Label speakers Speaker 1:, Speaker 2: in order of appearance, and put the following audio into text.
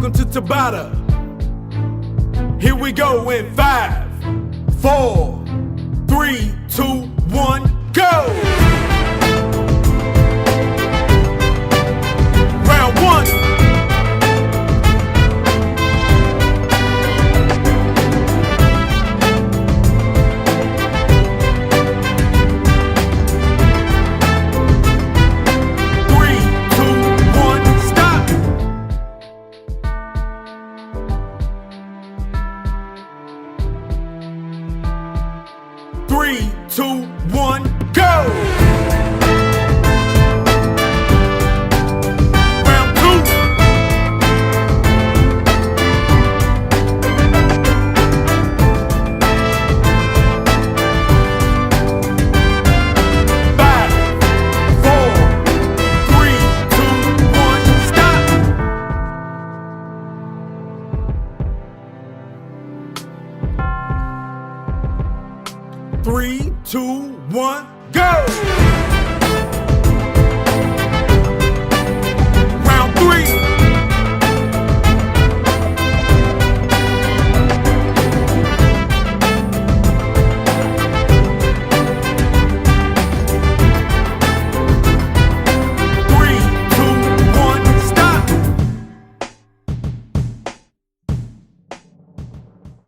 Speaker 1: welcome to Tabata. Here we go in 5, 4, 3, 2, 1, go! Round 1. Three, two, one, go!